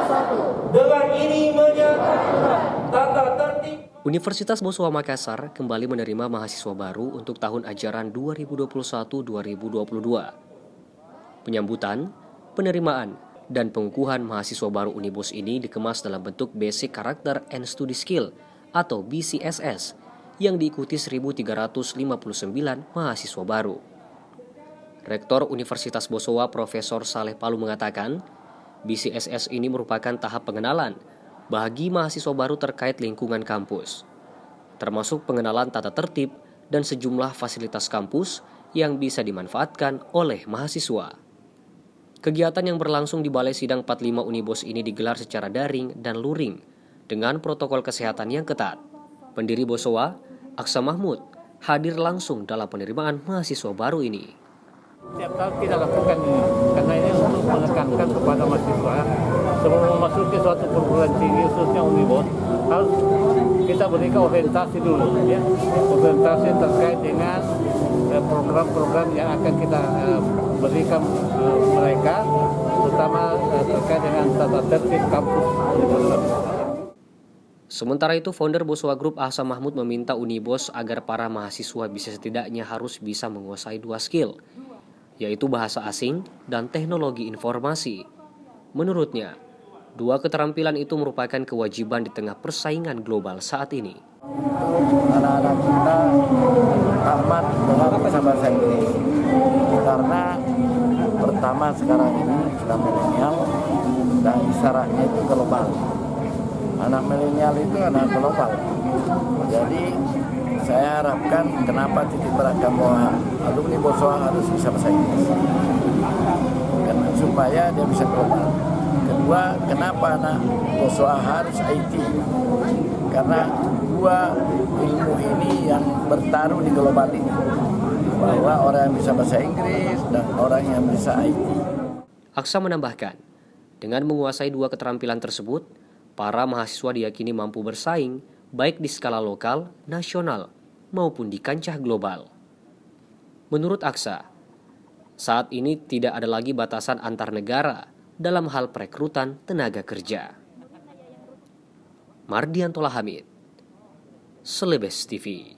Dengan ini menyatakan tata tertib. Universitas Boswa Makassar kembali menerima mahasiswa baru untuk tahun ajaran 2021-2022. Penyambutan, penerimaan, dan pengukuhan mahasiswa baru Unibos ini dikemas dalam bentuk Basic Character and Study Skill atau BCSS yang diikuti 1.359 mahasiswa baru. Rektor Universitas Boswa Profesor Saleh Palu mengatakan, BCSS ini merupakan tahap pengenalan bagi mahasiswa baru terkait lingkungan kampus, termasuk pengenalan tata tertib dan sejumlah fasilitas kampus yang bisa dimanfaatkan oleh mahasiswa. Kegiatan yang berlangsung di Balai Sidang 45 Unibos ini digelar secara daring dan luring dengan protokol kesehatan yang ketat. Pendiri Boswa, Aksa Mahmud, hadir langsung dalam penerimaan mahasiswa baru ini. Setiap tahun kita lakukan ini, karena ini untuk menekankan kepada mahasiswa sebelum memasuki suatu perguruan tinggi khususnya Unibos harus kita berikan orientasi dulu, ya, orientasi terkait dengan program-program yang akan kita berikan mereka, terutama terkait dengan tata tertib kampus Unibos. Sementara itu, founder Boswa Group Aksa Mahmud meminta Unibos agar para mahasiswa bisa setidaknya harus bisa menguasai 2 skill, yaitu bahasa asing dan teknologi informasi. Menurutnya, 2 keterampilan itu merupakan kewajiban di tengah persaingan global saat ini. Anak-anak kita tamat dengan bisa bahasa Inggris, karena pertama sekarang ini sudah milenial dan isyaratnya itu global. Anak milenial itu anak global. Jadi saya harapkan kenapa titik beratkan bahwa alumni Boswa harus bisa bahasa Inggris, karena supaya dia bisa global. Kedua, kenapa anak Boswa harus IT? Karena 2 ilmu ini yang bertaruh di global ini, bahwa orang yang bisa bahasa Inggris dan orang yang bisa IT. Aksa menambahkan, dengan menguasai 2 keterampilan tersebut, para mahasiswa diyakini mampu bersaing baik di skala lokal, nasional, maupun di kancah global. Menurut Aksa, saat ini tidak ada lagi batasan antar negara dalam hal perekrutan tenaga kerja. Mardianto Hamid, Celebes TV.